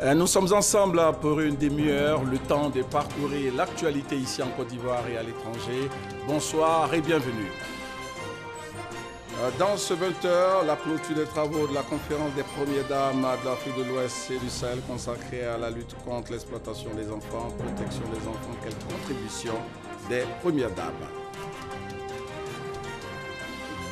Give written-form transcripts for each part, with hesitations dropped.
Nous sommes ensemble pour une demi-heure, le temps de parcourir l'actualité ici en Côte d'Ivoire et à l'étranger. Bonsoir et bienvenue. Dans ce 20h, la clôture des travaux de la conférence des premières dames de l'Afrique de l'Ouest et du Sahel consacrée à la lutte contre l'exploitation des enfants, protection des enfants, quelle contribution des premières dames.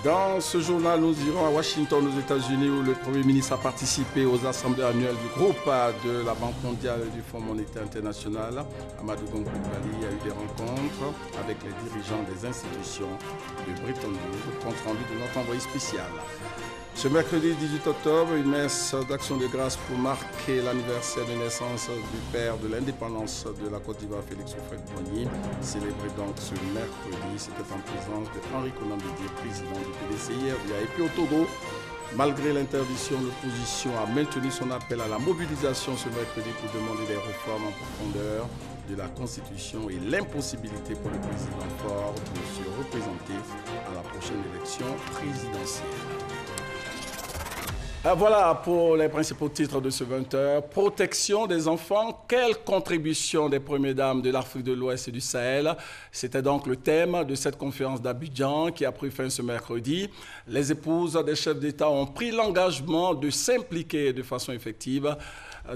Dans ce journal, nous irons à Washington, aux États-Unis, où le Premier ministre a participé aux assemblées annuelles du groupe de la Banque mondiale et du Fonds monétaire international. Amadou Gompougbali a eu des rencontres avec les dirigeants des institutions de Bretton Woods, compte rendu de notre envoyé spécial. Ce mercredi 18 octobre, une messe d'action de grâce pour marquer l'anniversaire de naissance du père de l'indépendance de la Côte d'Ivoire, Félix Houphouët-Boigny, célébré donc ce mercredi. C'était en présence de Henri Konan Bédié, président du PDCI RDA. Et puis au Togo, malgré l'interdiction, l'opposition a maintenu son appel à la mobilisation ce mercredi pour demander des réformes en profondeur de la Constitution et l'impossibilité pour le président Faure de se représenter à la prochaine élection présidentielle. Voilà pour les principaux titres de ce 20h. Protection des enfants, quelle contribution des premières dames de l'Afrique de l'Ouest et du Sahel? C'était donc le thème de cette conférence d'Abidjan qui a pris fin ce mercredi. Les épouses des chefs d'État ont pris l'engagement de s'impliquer de façon effective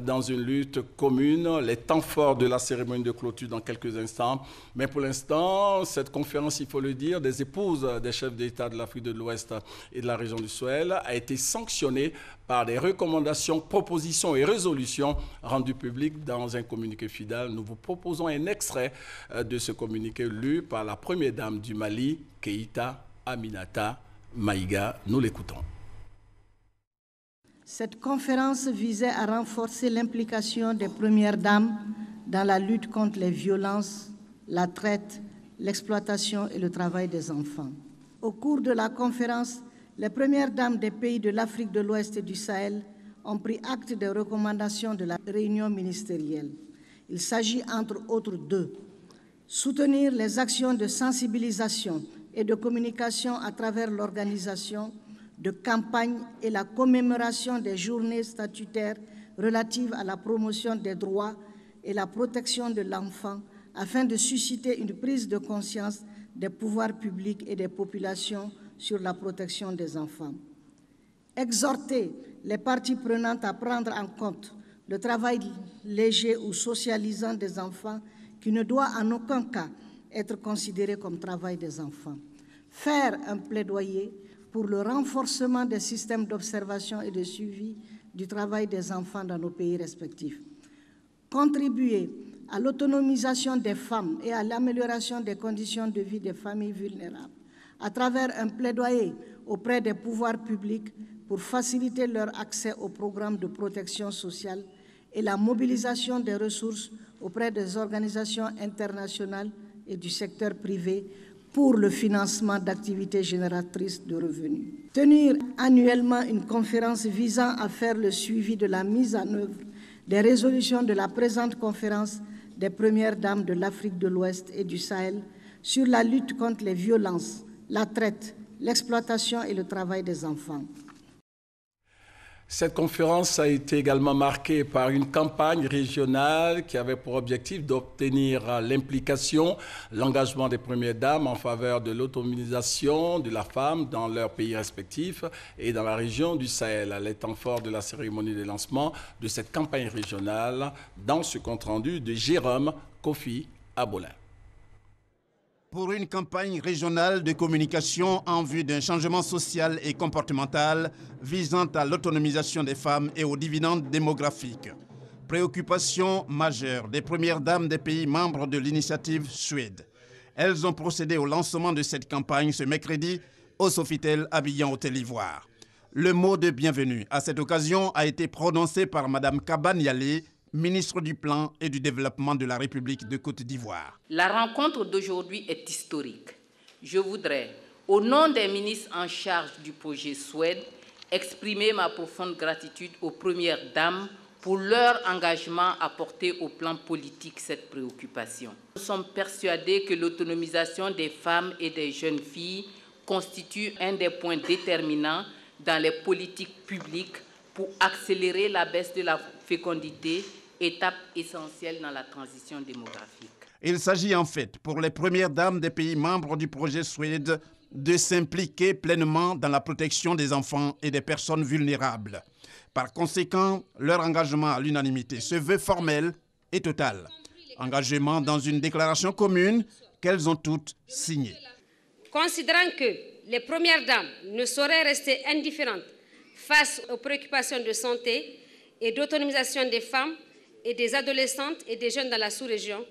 dans une lutte commune. Les temps forts de la cérémonie de clôture dans quelques instants. Mais pour l'instant, cette conférence, il faut le dire, des épouses des chefs d'État de l'Afrique de l'Ouest et de la région du Sahel a été sanctionnée par des recommandations, propositions et résolutions rendues publiques dans un communiqué final. Nous vous proposons un extrait de ce communiqué lu par la première dame du Mali, Keïta Aminata Maïga. Nous l'écoutons. Cette conférence visait à renforcer l'implication des premières dames dans la lutte contre les violences, la traite, l'exploitation et le travail des enfants. Au cours de la conférence, les premières dames des pays de l'Afrique de l'Ouest et du Sahel ont pris acte des recommandations de la réunion ministérielle. Il s'agit entre autres de soutenir les actions de sensibilisation et de communication à travers l'organisation de campagne et la commémoration des journées statutaires relatives à la promotion des droits et la protection de l'enfant afin de susciter une prise de conscience des pouvoirs publics et des populations sur la protection des enfants. Exhorter les parties prenantes à prendre en compte le travail léger ou socialisant des enfants qui ne doit en aucun cas être considéré comme travail des enfants. Faire un plaidoyer pour le renforcement des systèmes d'observation et de suivi du travail des enfants dans nos pays respectifs. Contribuer à l'autonomisation des femmes et à l'amélioration des conditions de vie des familles vulnérables à travers un plaidoyer auprès des pouvoirs publics pour faciliter leur accès aux programmes de protection sociale et la mobilisation des ressources auprès des organisations internationales et du secteur privé pour le financement d'activités génératrices de revenus. Tenir annuellement une conférence visant à faire le suivi de la mise en œuvre des résolutions de la présente conférence des premières dames de l'Afrique de l'Ouest et du Sahel sur la lutte contre les violences, la traite, l'exploitation et le travail des enfants. Cette conférence a été également marquée par une campagne régionale qui avait pour objectif d'obtenir l'implication, l'engagement des premières dames en faveur de l'autonomisation de la femme dans leurs pays respectifs et dans la région du Sahel. Les temps forts de la cérémonie de lancement de cette campagne régionale dans ce compte-rendu de Jérôme Kofi Abolin. Pour une campagne régionale de communication en vue d'un changement social et comportemental visant à l'autonomisation des femmes et aux dividendes démographiques. Préoccupation majeure des premières dames des pays membres de l'initiative Suède. Elles ont procédé au lancement de cette campagne ce mercredi au Sofitel Abidjan Hôtel Ivoire. Le mot de bienvenue à cette occasion a été prononcé par Mme Kabane Yalé, ministre du Plan et du Développement de la République de Côte d'Ivoire. La rencontre d'aujourd'hui est historique. Je voudrais, au nom des ministres en charge du projet Suède, exprimer ma profonde gratitude aux premières dames pour leur engagement à porter au plan politique cette préoccupation. Nous sommes persuadés que l'autonomisation des femmes et des jeunes filles constitue un des points déterminants dans les politiques publiques pour accélérer la baisse de la fécondité, étape essentielle dans la transition démographique. Il s'agit en fait pour les premières dames des pays membres du projet SWED de s'impliquer pleinement dans la protection des enfants et des personnes vulnérables. Par conséquent, leur engagement à l'unanimité se veut formel et total. Engagement dans une déclaration commune qu'elles ont toutes signée. Considérant que les premières dames ne sauraient rester indifférentes face aux préoccupations de santé et d'autonomisation des femmes et des adolescentes et des jeunes dans la sous-région,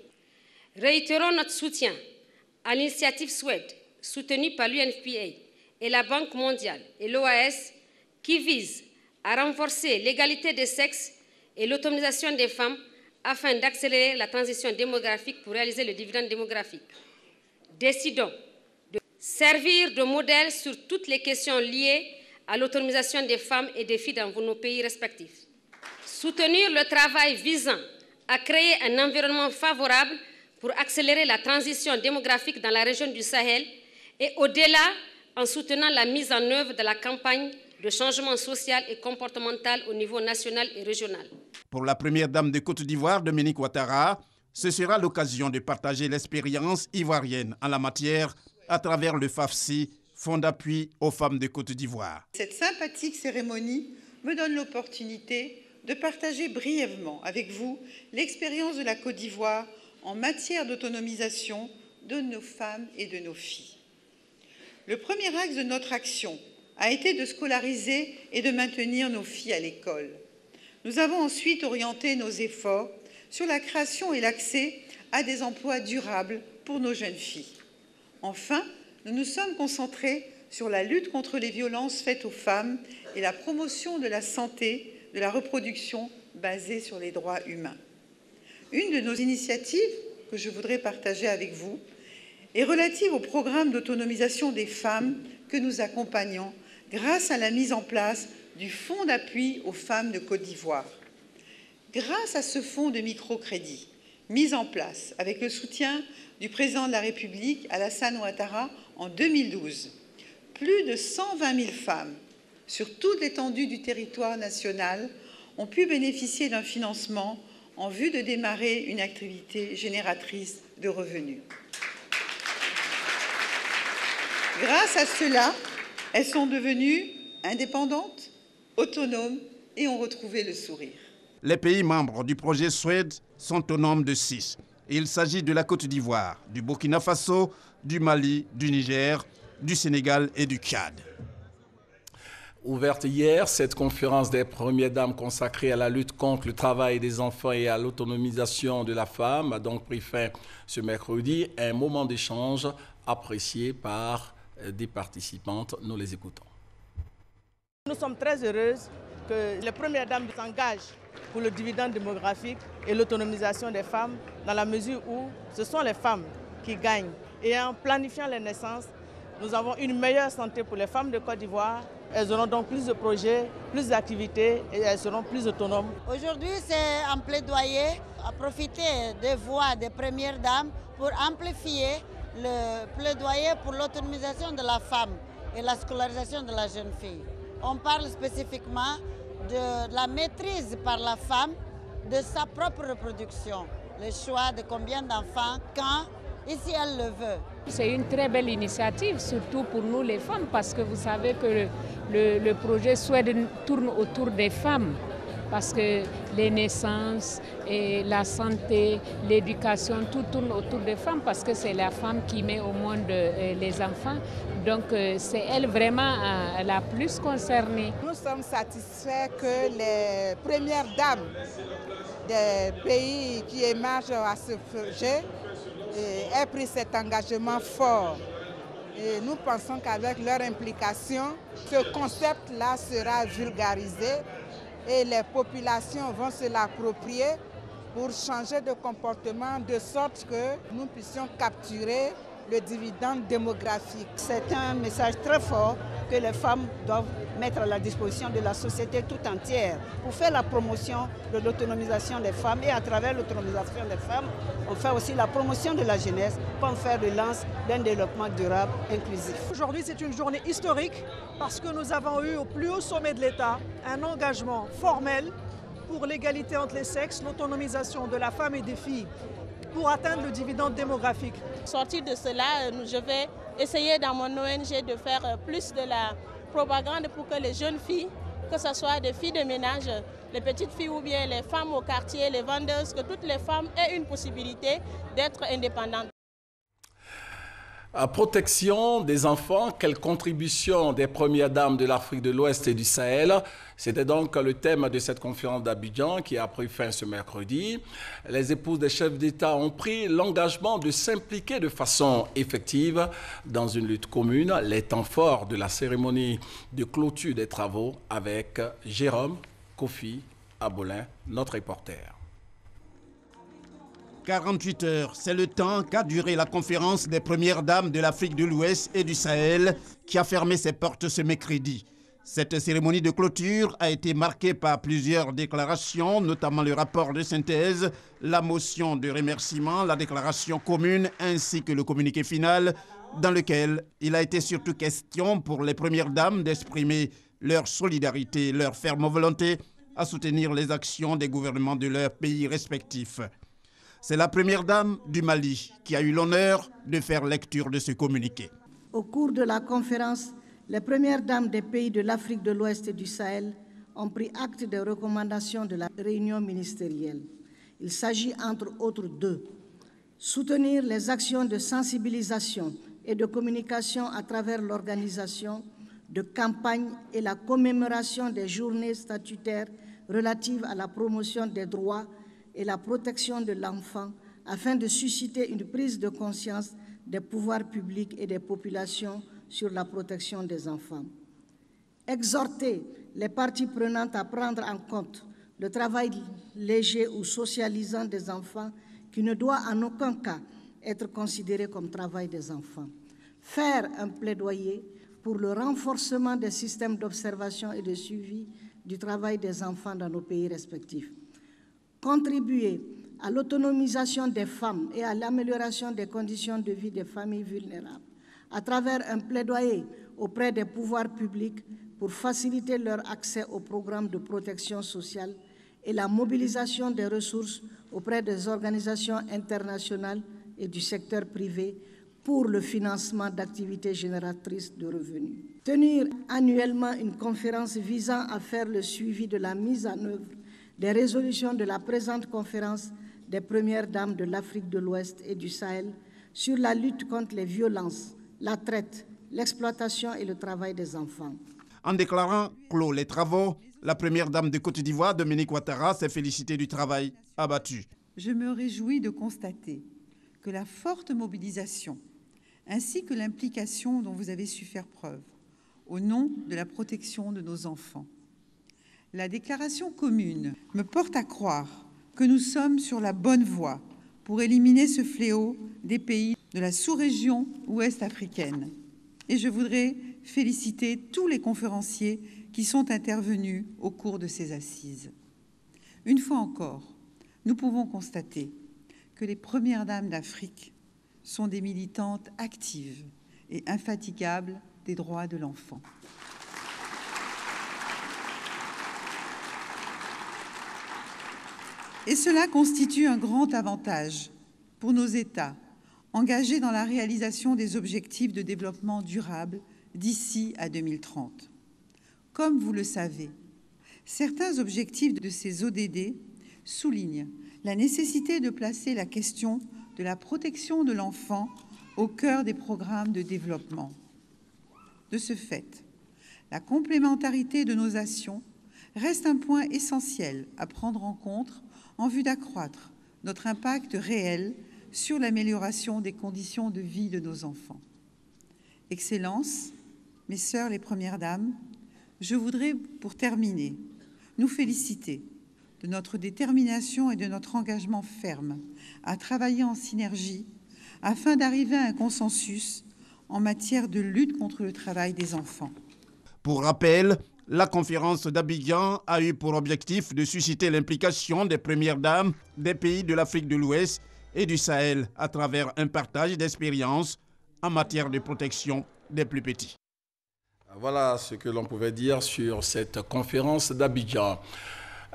réitérons notre soutien à l'initiative SWED, soutenue par l'UNFPA et la Banque mondiale et l'OAS, qui vise à renforcer l'égalité des sexes et l'autonomisation des femmes afin d'accélérer la transition démographique pour réaliser le dividende démographique. Décidons de servir de modèle sur toutes les questions liées à l'autonomisation des femmes et des filles dans nos pays respectifs. Soutenir le travail visant à créer un environnement favorable pour accélérer la transition démographique dans la région du Sahel et au-delà en soutenant la mise en œuvre de la campagne de changement social et comportemental au niveau national et régional. Pour la première dame de Côte d'Ivoire, Dominique Ouattara, ce sera l'occasion de partager l'expérience ivoirienne en la matière à travers le FAFSI, Fonds d'appui aux femmes de Côte d'Ivoire. Cette sympathique cérémonie me donne l'opportunité de partager brièvement avec vous l'expérience de la Côte d'Ivoire en matière d'autonomisation de nos femmes et de nos filles. Le premier axe de notre action a été de scolariser et de maintenir nos filles à l'école. Nous avons ensuite orienté nos efforts sur la création et l'accès à des emplois durables pour nos jeunes filles. Enfin, nous nous sommes concentrés sur la lutte contre les violences faites aux femmes et la promotion de la santé, de la reproduction basée sur les droits humains. Une de nos initiatives que je voudrais partager avec vous est relative au programme d'autonomisation des femmes que nous accompagnons grâce à la mise en place du Fonds d'appui aux femmes de Côte d'Ivoire. Grâce à ce fonds de microcrédit mis en place avec le soutien du président de la République, Alassane Ouattara, en 2012, plus de 120 000 femmes sur toute l'étendue du territoire national ont pu bénéficier d'un financement en vue de démarrer une activité génératrice de revenus. Grâce à cela, elles sont devenues indépendantes, autonomes et ont retrouvé le sourire. Les pays membres du projet SWED sont au nombre de 6. Il s'agit de la Côte d'Ivoire, du Burkina Faso, du Mali, du Niger, du Sénégal et du Tchad. Ouverte hier, cette conférence des premières dames consacrée à la lutte contre le travail des enfants et à l'autonomisation de la femme a donc pris fin ce mercredi. Un moment d'échange apprécié par des participantes. Nous les écoutons. Nous sommes très heureuses que les premières dames s'engagent pour le dividende démographique et l'autonomisation des femmes dans la mesure où ce sont les femmes qui gagnent. Et en planifiant les naissances, nous avons une meilleure santé pour les femmes de Côte d'Ivoire. Elles auront donc plus de projets, plus d'activités et elles seront plus autonomes. Aujourd'hui, c'est un plaidoyer à profiter des voix des premières dames pour amplifier le plaidoyer pour l'autonomisation de la femme et la scolarisation de la jeune fille. On parle spécifiquement de la maîtrise par la femme de sa propre reproduction, le choix de combien d'enfants, quand et si elle le veut. C'est une très belle initiative, surtout pour nous les femmes, parce que vous savez que le projet SWED tourne autour des femmes, parce que les naissances, et la santé, l'éducation, tout tourne autour des femmes, parce que c'est la femme qui met au monde les enfants. Donc c'est elle vraiment la plus concernée. Nous sommes satisfaits que les premières dames des pays qui émergent à ce projet aient pris cet engagement fort. Et nous pensons qu'avec leur implication, ce concept-là sera vulgarisé et les populations vont se l'approprier pour changer de comportement de sorte que nous puissions capturer le dividende démographique. C'est un message très fort que les femmes doivent mettre à la disposition de la société tout entière pour faire la promotion de l'autonomisation des femmes. Et à travers l'autonomisation des femmes, on fait aussi la promotion de la jeunesse pour faire le lance d'un développement durable inclusif. Aujourd'hui, c'est une journée historique parce que nous avons eu au plus haut sommet de l'État un engagement formel pour l'égalité entre les sexes, l'autonomisation de la femme et des filles, pour atteindre le dividende démographique. Sortir de cela, je vais essayer dans mon ONG de faire plus de la propagande pour que les jeunes filles, que ce soit des filles de ménage, les petites filles ou bien les femmes au quartier, les vendeuses, que toutes les femmes aient une possibilité d'être indépendantes. Protection des enfants, quelle contribution des premières dames de l'Afrique de l'Ouest et du Sahel? C'était donc le thème de cette conférence d'Abidjan qui a pris fin ce mercredi. Les épouses des chefs d'État ont pris l'engagement de s'impliquer de façon effective dans une lutte commune. Les temps forts de la cérémonie de clôture des travaux avec Jérôme Kofi Abolin, notre reporter. 48 heures, c'est le temps qu'a duré la conférence des premières dames de l'Afrique de l'Ouest et du Sahel qui a fermé ses portes ce mercredi. Cette cérémonie de clôture a été marquée par plusieurs déclarations, notamment le rapport de synthèse, la motion de remerciement, la déclaration commune ainsi que le communiqué final dans lequel il a été surtout question pour les premières dames d'exprimer leur solidarité, leur ferme volonté à soutenir les actions des gouvernements de leurs pays respectifs. C'est la première dame du Mali qui a eu l'honneur de faire lecture de ce communiqué. Au cours de la conférence, les premières dames des pays de l'Afrique de l'Ouest et du Sahel ont pris acte des recommandations de la réunion ministérielle. Il s'agit entre autres de soutenir les actions de sensibilisation et de communication à travers l'organisation de campagnes et la commémoration des journées statutaires relatives à la promotion des droits et la protection de l'enfant afin de susciter une prise de conscience des pouvoirs publics et des populations sur la protection des enfants. Exhorter les parties prenantes à prendre en compte le travail léger ou socialisant des enfants qui ne doit en aucun cas être considéré comme travail des enfants. Faire un plaidoyer pour le renforcement des systèmes d'observation et de suivi du travail des enfants dans nos pays respectifs. Contribuer à l'autonomisation des femmes et à l'amélioration des conditions de vie des familles vulnérables à travers un plaidoyer auprès des pouvoirs publics pour faciliter leur accès aux programmes de protection sociale et la mobilisation des ressources auprès des organisations internationales et du secteur privé pour le financement d'activités génératrices de revenus. Tenir annuellement une conférence visant à faire le suivi de la mise en œuvre des résolutions de la présente conférence des premières dames de l'Afrique de l'Ouest et du Sahel sur la lutte contre les violences, la traite, l'exploitation et le travail des enfants. En déclarant clos les travaux, la première dame de Côte d'Ivoire, Dominique Ouattara, s'est félicitée du travail abattu. Je me réjouis de constater que la forte mobilisation ainsi que l'implication dont vous avez su faire preuve au nom de la protection de nos enfants. La déclaration commune me porte à croire que nous sommes sur la bonne voie pour éliminer ce fléau des pays de la sous-région ouest africaine. Et je voudrais féliciter tous les conférenciers qui sont intervenus au cours de ces assises. Une fois encore, nous pouvons constater que les premières dames d'Afrique sont des militantes actives et infatigables des droits de l'enfant. Et cela constitue un grand avantage pour nos États engagés dans la réalisation des objectifs de développement durable d'ici à 2030. Comme vous le savez, certains objectifs de ces ODD soulignent la nécessité de placer la question de la protection de l'enfant au cœur des programmes de développement. De ce fait, la complémentarité de nos actions reste un point essentiel à prendre en compte en vue d'accroître notre impact réel sur l'amélioration des conditions de vie de nos enfants. Excellences, mes sœurs les premières dames, je voudrais, pour terminer, nous féliciter de notre détermination et de notre engagement ferme à travailler en synergie afin d'arriver à un consensus en matière de lutte contre le travail des enfants. Pour rappel, la conférence d'Abidjan a eu pour objectif de susciter l'implication des premières dames des pays de l'Afrique de l'Ouest et du Sahel à travers un partage d'expériences en matière de protection des plus petits. Voilà ce que l'on pouvait dire sur cette conférence d'Abidjan.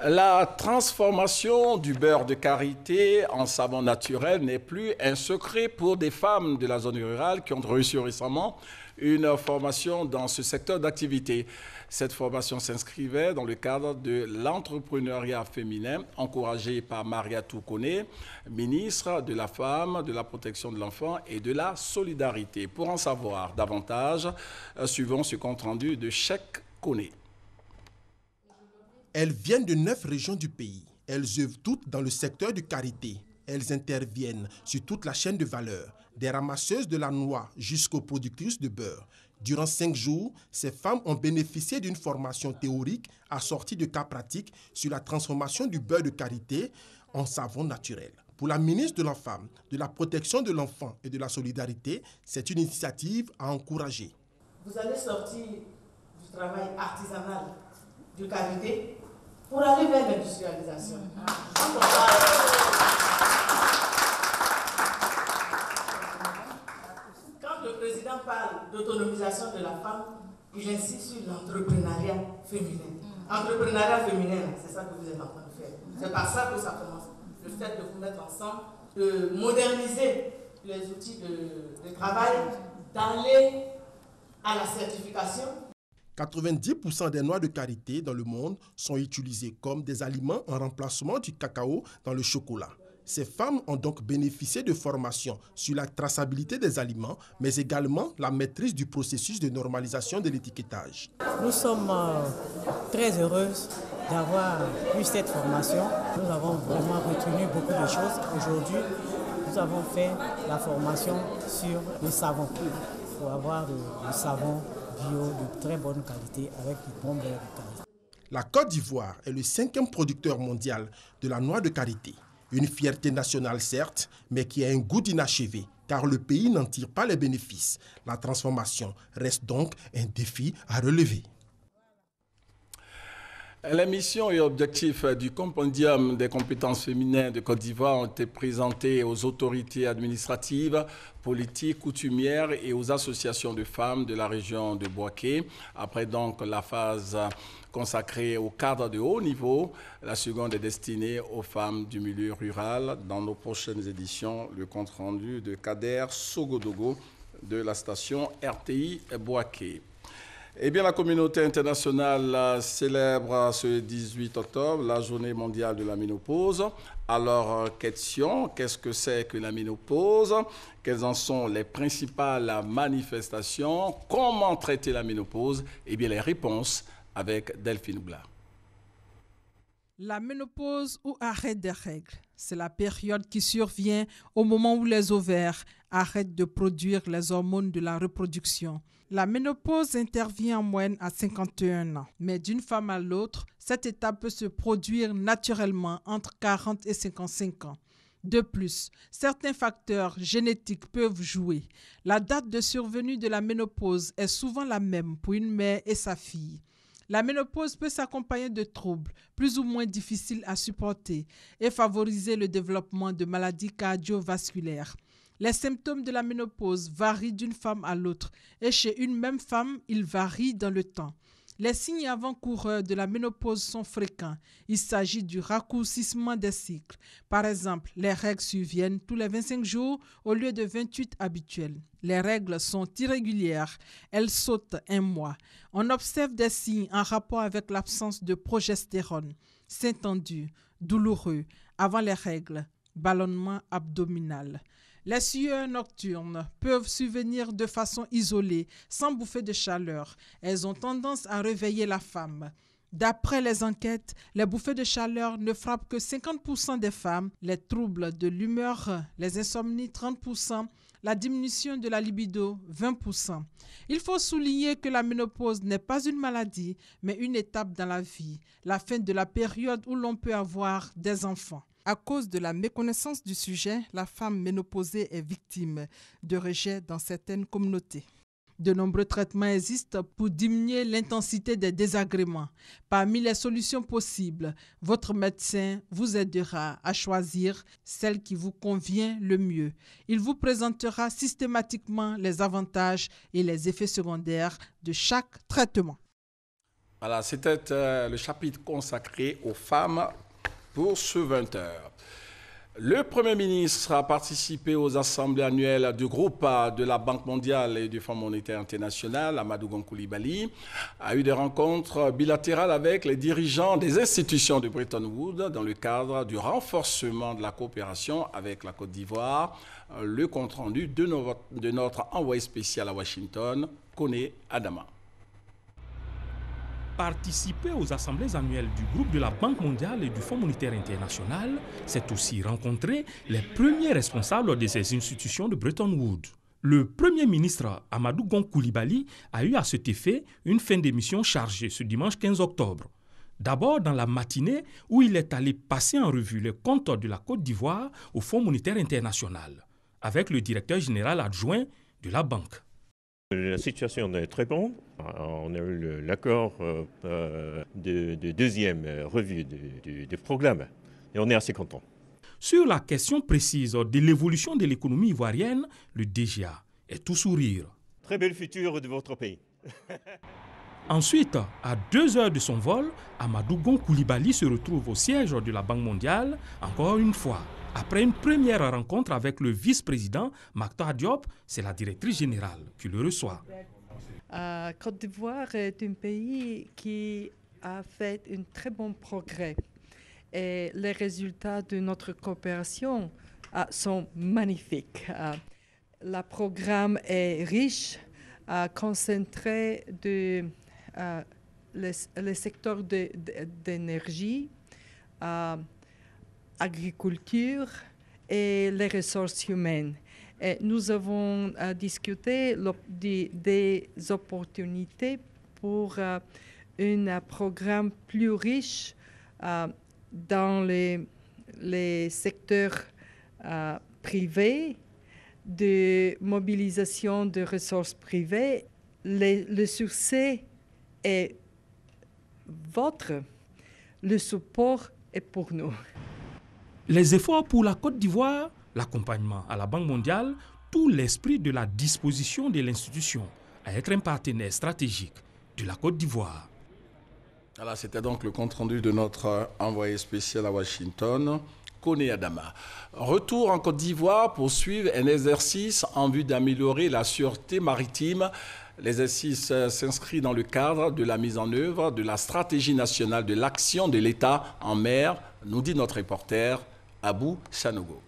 La transformation du beurre de karité en savon naturel n'est plus un secret pour des femmes de la zone rurale qui ont reçu récemment une formation dans ce secteur d'activité. Cette formation s'inscrivait dans le cadre de l'entrepreneuriat féminin encouragé par Mariatou Koné, ministre de la Femme, de la Protection de l'Enfant et de la Solidarité. Pour en savoir davantage, suivons ce compte-rendu de Cheikh Koné. Elles viennent de 9 régions du pays. Elles œuvrent toutes dans le secteur du karité. Elles interviennent sur toute la chaîne de valeur, des ramasseuses de la noix jusqu'aux productrices de beurre. Durant 5 jours, ces femmes ont bénéficié d'une formation théorique assortie de cas pratiques sur la transformation du beurre de karité en savon naturel. Pour la ministre de la Femme, de la Protection de l'Enfant et de la Solidarité, c'est une initiative à encourager. Vous allez sortir du travail artisanal du karité pour aller vers l'industrialisation. Quand le président parle d'autonomisation de la femme, il insiste sur l'entrepreneuriat féminin. Entrepreneuriat féminin, c'est ça que vous êtes en train de faire. C'est par ça que ça commence. Le fait de vous mettre ensemble, de moderniser les outils de travail, d'aller à la certification. 90% des noix de karité dans le monde sont utilisées comme des aliments en remplacement du cacao dans le chocolat. Ces femmes ont donc bénéficié de formations sur la traçabilité des aliments, mais également la maîtrise du processus de normalisation de l'étiquetage. Nous sommes très heureuses d'avoir eu cette formation. Nous avons vraiment retenu beaucoup de choses. Aujourd'hui, nous avons fait la formation sur le savon. Il faut avoir du savon bio de très bonne qualité avec du bon beurre de karité. La Côte d'Ivoire est le 5e producteur mondial de la noix de karité. Une fierté nationale certes, mais qui a un goût d'inachevé, car le pays n'en tire pas les bénéfices. La transformation reste donc un défi à relever. Les missions et objectifs du compendium des compétences féminines de Côte d'Ivoire ont été présentés aux autorités administratives, politiques, coutumières et aux associations de femmes de la région de Bouaké. Après donc la phase consacrée au cadre de haut niveau, la seconde est destinée aux femmes du milieu rural. Dans nos prochaines éditions, le compte-rendu de Kader Sogodogo de la station RTI Bouaké. Eh bien, la communauté internationale célèbre ce 18 octobre la journée mondiale de la ménopause. Alors, question, qu'est-ce que c'est que la ménopause? Quelles en sont les principales manifestations? Comment traiter la ménopause? Eh bien, les réponses avec Delphine Blas. La ménopause ou arrêt des règles, c'est la période qui survient au moment où les ovaires arrêtent de produire les hormones de la reproduction. La ménopause intervient en moyenne à 51 ans, mais d'une femme à l'autre, cette étape peut se produire naturellement entre 40 et 55 ans. De plus, certains facteurs génétiques peuvent jouer. La date de survenue de la ménopause est souvent la même pour une mère et sa fille. La ménopause peut s'accompagner de troubles plus ou moins difficiles à supporter et favoriser le développement de maladies cardiovasculaires. Les symptômes de la ménopause varient d'une femme à l'autre et chez une même femme, ils varient dans le temps. Les signes avant-coureurs de la ménopause sont fréquents. Il s'agit du raccourcissement des cycles. Par exemple, les règles surviennent tous les 25 jours au lieu de 28 habituels. Les règles sont irrégulières. Elles sautent un mois. On observe des signes en rapport avec l'absence de progestérone, sein tendu, douloureux, avant les règles, ballonnement abdominal. Les sueurs nocturnes peuvent survenir de façon isolée, sans bouffée de chaleur. Elles ont tendance à réveiller la femme. D'après les enquêtes, les bouffées de chaleur ne frappent que 50% des femmes, les troubles de l'humeur, les insomnies 30%, la diminution de la libido 20%. Il faut souligner que la ménopause n'est pas une maladie, mais une étape dans la vie, la fin de la période où l'on peut avoir des enfants. À cause de la méconnaissance du sujet, la femme ménopausée est victime de rejet dans certaines communautés. De nombreux traitements existent pour diminuer l'intensité des désagréments. Parmi les solutions possibles, votre médecin vous aidera à choisir celle qui vous convient le mieux. Il vous présentera systématiquement les avantages et les effets secondaires de chaque traitement. Voilà, c'était le chapitre consacré aux femmes pour ce 20h. Le Premier ministre a participé aux assemblées annuelles du groupe de la Banque mondiale et du Fonds monétaire international, Amadou Gon Coulibaly, a eu des rencontres bilatérales avec les dirigeants des institutions de Bretton Woods dans le cadre du renforcement de la coopération avec la Côte d'Ivoire. Le compte-rendu de notre envoyé spécial à Washington, Koné Adama. Participer aux assemblées annuelles du groupe de la Banque mondiale et du Fonds monétaire international, c'est aussi rencontrer les premiers responsables de ces institutions de Bretton Woods. Le Premier ministre Amadou Gon Coulibaly a eu à cet effet une fin d'émission chargée ce dimanche 15 octobre. D'abord dans la matinée où il est allé passer en revue les comptes de la Côte d'Ivoire au Fonds monétaire international, avec le directeur général adjoint de la banque. La situation est très bonne. On a eu l'accord de deuxième revue du programme et on est assez content. Sur la question précise de l'évolution de l'économie ivoirienne, le DGA est tout sourire. Très bel futur de votre pays. Ensuite, à 2 heures de son vol, Amadou Gon Coulibaly se retrouve au siège de la Banque mondiale, encore une fois. Après une première rencontre avec le vice-président Mactar Diop, c'est la directrice générale qui le reçoit. Côte d'Ivoire est un pays qui a fait un très bon progrès et les résultats de notre coopération sont magnifiques. Le programme est riche, concentré le secteur d'énergie, agriculture et les ressources humaines. Et nous avons discuté des opportunités pour un programme plus riche dans les secteurs privés, de mobilisation de ressources privées. Le succès est votre, le support est pour nous. Les efforts pour la Côte d'Ivoire, l'accompagnement à la Banque mondiale, tout l'esprit de la disposition de l'institution à être un partenaire stratégique de la Côte d'Ivoire. Voilà, c'était donc le compte-rendu de notre envoyé spécial à Washington, Koné Adama. Retour en Côte d'Ivoire pour suivre un exercice en vue d'améliorer la sûreté maritime. L'exercice s'inscrit dans le cadre de la mise en œuvre de la stratégie nationale de l'action de l'État en mer, nous dit notre reporter Abou Sanogo.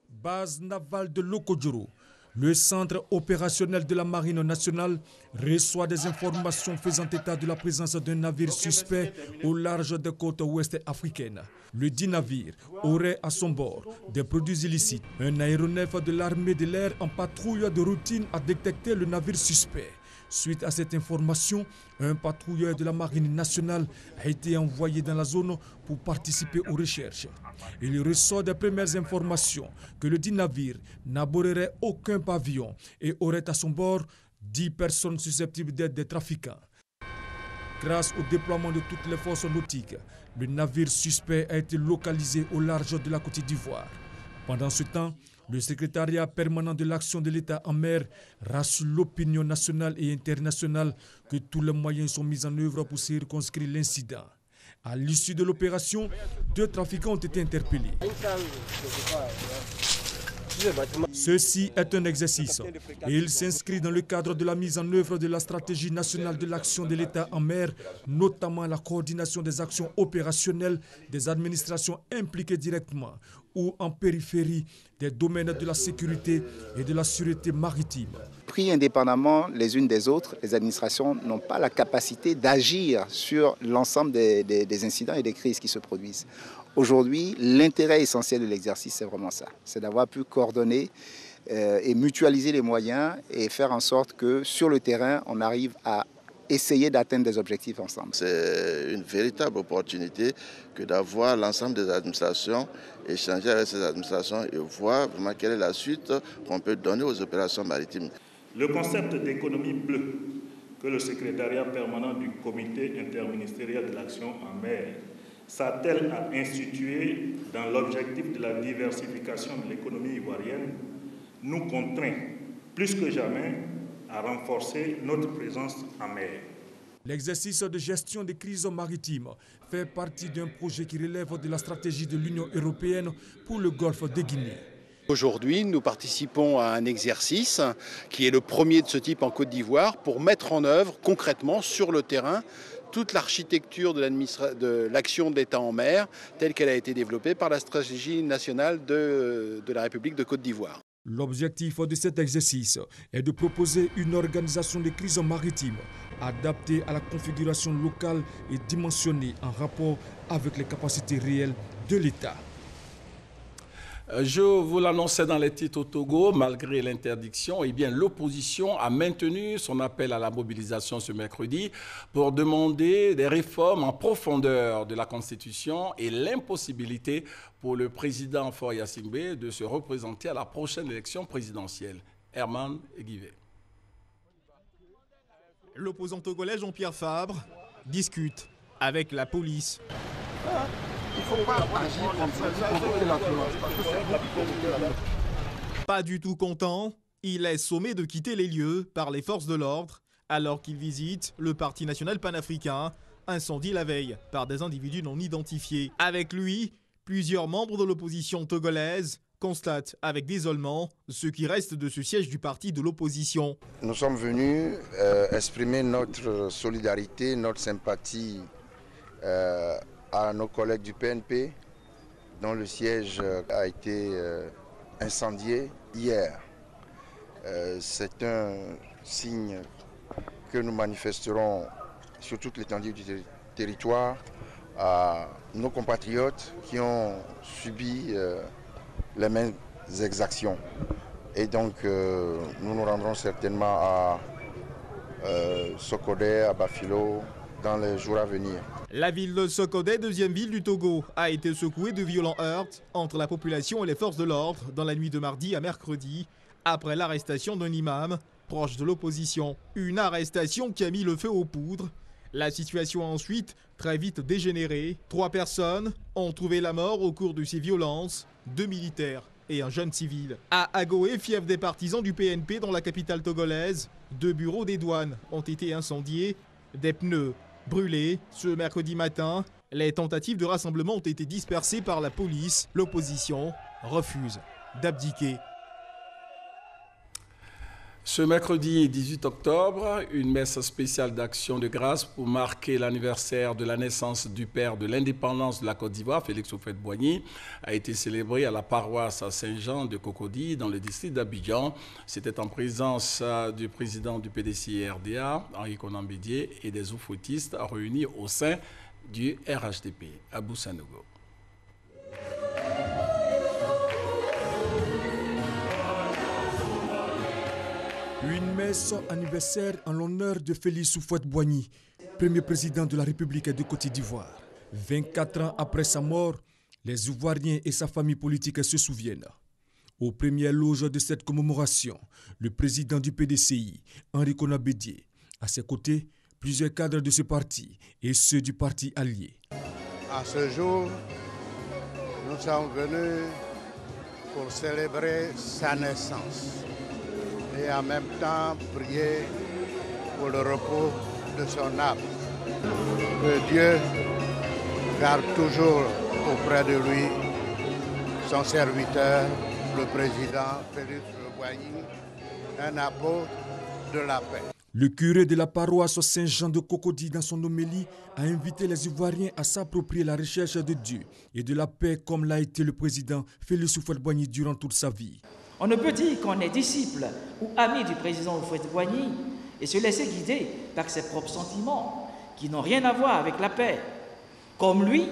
Base navale de Lokodjoro, le centre opérationnel de la Marine nationale reçoit des informations faisant état de la présence d'un navire suspect au large des côtes ouest africaines. Le dit navire aurait à son bord des produits illicites. Un aéronef de l'armée de l'air en patrouille de routine a détecté le navire suspect. Suite à cette information, un patrouilleur de la Marine nationale a été envoyé dans la zone pour participer aux recherches. Il ressort des premières informations que le dit navire n'aborderait aucun pavillon et aurait à son bord 10 personnes susceptibles d'être des trafiquants. Grâce au déploiement de toutes les forces nautiques, le navire suspect a été localisé au large de la Côte d'Ivoire. Pendant ce temps, le secrétariat permanent de l'action de l'État en mer rassure l'opinion nationale et internationale que tous les moyens sont mis en œuvre pour circonscrire l'incident. À l'issue de l'opération, 2 trafiquants ont été interpellés. Ceci est un exercice et il s'inscrit dans le cadre de la mise en œuvre de la stratégie nationale de l'action de l'État en mer, notamment la coordination des actions opérationnelles des administrations impliquées directement ou en périphérie des domaines de la sécurité et de la sûreté maritime. Pris indépendamment les unes des autres, les administrations n'ont pas la capacité d'agir sur l'ensemble des incidents et des crises qui se produisent. Aujourd'hui, l'intérêt essentiel de l'exercice, c'est vraiment ça. C'est d'avoir pu coordonner et mutualiser les moyens et faire en sorte que sur le terrain, on arrive à essayer d'atteindre des objectifs ensemble. C'est une véritable opportunité que d'avoir l'ensemble des administrations, échanger avec ces administrations et voir vraiment quelle est la suite qu'on peut donner aux opérations maritimes. Le concept d'économie bleue que le secrétariat permanent du comité interministériel de l'action en mer s'attelle à instituer dans l'objectif de la diversification de l'économie ivoirienne, nous contraint plus que jamais à renforcer notre présence en mer. L'exercice de gestion des crises maritimes fait partie d'un projet qui relève de la stratégie de l'Union européenne pour le golfe de Guinée. Aujourd'hui, nous participons à un exercice qui est le premier de ce type en Côte d'Ivoire pour mettre en œuvre concrètement sur le terrain toute l'architecture de l'action de l'État en mer telle qu'elle a été développée par la stratégie nationale de la République de Côte d'Ivoire. L'objectif de cet exercice est de proposer une organisation des crises maritimes adaptée à la configuration locale et dimensionnée en rapport avec les capacités réelles de l'État. Je vous l'annonçais dans les titres au Togo, malgré l'interdiction, l'opposition a maintenu son appel à la mobilisation ce mercredi pour demander des réformes en profondeur de la Constitution et l'impossibilité pour le président Faure Gnassingbé de se représenter à la prochaine élection présidentielle. Herman Guivet. L'opposant togolais Jean-Pierre Fabre discute avec la police. Il ne faut pas agir comme ça, provoquer la violence. Pas du tout content, il est sommé de quitter les lieux par les forces de l'ordre alors qu'il visite le Parti national panafricain, incendié la veille par des individus non identifiés. Avec lui, plusieurs membres de l'opposition togolaise constatent avec désolement ce qui reste de ce siège du parti de l'opposition. Nous sommes venus exprimer notre solidarité, notre sympathie à nos collègues du PNP, dont le siège a été incendié hier. C'est un signe que nous manifesterons sur toute l'étendue du territoire à nos compatriotes qui ont subi les mêmes exactions. Et donc nous nous rendrons certainement à Sokodé, à Bafilo, dans les jours à venir. La ville de Sokodé, deuxième ville du Togo, a été secouée de violents heurts entre la population et les forces de l'ordre dans la nuit de mardi à mercredi, après l'arrestation d'un imam proche de l'opposition. Une arrestation qui a mis le feu aux poudres. La situation a ensuite très vite dégénéré. 3 personnes ont trouvé la mort au cours de ces violences, 2 militaires et un jeune civil. À Agoé, fief des partisans du PNP dans la capitale togolaise, 2 bureaux des douanes ont été incendiés, des pneus brûlés. Ce mercredi matin, les tentatives de rassemblement ont été dispersées par la police. L'opposition refuse d'abdiquer. Ce mercredi 18 octobre, une messe spéciale d'action de grâce pour marquer l'anniversaire de la naissance du père de l'indépendance de la Côte d'Ivoire, Félix Houphouët-Boigny, a été célébrée à la paroisse Saint-Jean de Cocody, dans le district d'Abidjan. C'était en présence du président du PDCI-RDA, Henri Konan Bédié, et des oufouettistes réunis au sein du RHDP, Abou Sanogo. Une messe anniversaire en l'honneur de Félix Houphouët-Boigny, premier président de la République de Côte d'Ivoire. 24 ans après sa mort, les Ivoiriens et sa famille politique se souviennent. Aux premières loges de cette commémoration, le président du PDCI, Henri Konan Bédié. À ses côtés, plusieurs cadres de ce parti et ceux du parti allié. À ce jour, nous sommes venus pour célébrer sa naissance et en même temps prier pour le repos de son âme. Que Dieu garde toujours auprès de lui son serviteur, le président Félix Houphouët-Boigny, un apôtre de la paix. Le curé de la paroisse Saint-Jean de Cocody, dans son homélie, a invité les Ivoiriens à s'approprier la recherche de Dieu et de la paix comme l'a été le président Félix Houphouët-Boigny durant toute sa vie. On ne peut dire qu'on est disciple ou ami du président Houphouët-Boigny et se laisser guider par ses propres sentiments qui n'ont rien à voir avec la paix. Comme lui,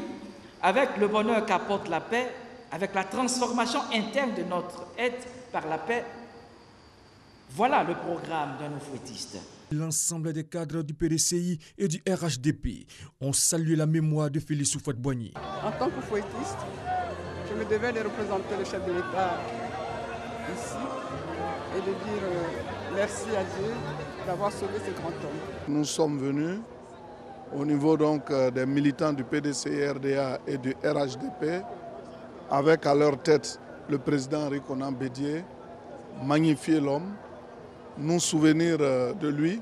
avec le bonheur qu'apporte la paix, avec la transformation interne de notre être par la paix. Voilà le programme d'un oufouettiste. L'ensemble des cadres du PDCI et du RHDP ont salué la mémoire de Félix Houphouët-Boigny. En tant qu'oufouettiste, je me devais de représenter le chef de l'État ici et de dire merci à Dieu d'avoir sauvé ce grand homme. Nous sommes venus au niveau donc des militants du PDCI-RDA et du RHDP avec à leur tête le président Henri Konan Bédié, magnifier l'homme, nous souvenir de lui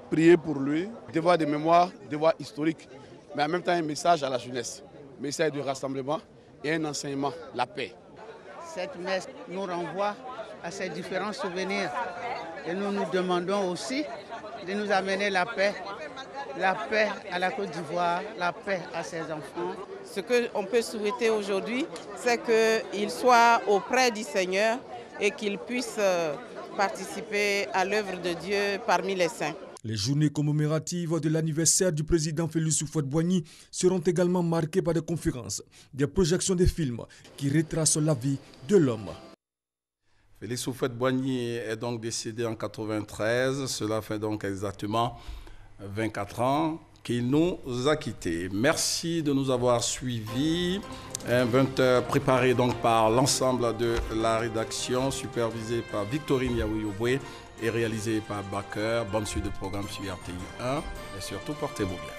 prier pour lui, devoir de mémoire, devoir historique, mais en même temps un message à la jeunesse, un message de rassemblement et un enseignement, la paix. Cette messe nous renvoie à ces différents souvenirs et nous nous demandons aussi de nous amener la paix à la Côte d'Ivoire, la paix à ses enfants. Ce qu'on peut souhaiter aujourd'hui, c'est qu'il soit auprès du Seigneur et qu'il puisse participer à l'œuvre de Dieu parmi les saints. Les journées commémoratives de l'anniversaire du président Félix Houphouët-Boigny seront également marquées par des conférences, des projections de films qui retracent la vie de l'homme. Félix Houphouët-Boigny est donc décédé en 1993. Cela fait donc exactement 24 ans qu'il nous a quittés. Merci de nous avoir suivis. Un 20h préparé donc par l'ensemble de la rédaction, supervisé par Victorine Yaouyoboué et réalisé par Baker. Bonne suite de programme sur RTI 1 et surtout portez-vous bien.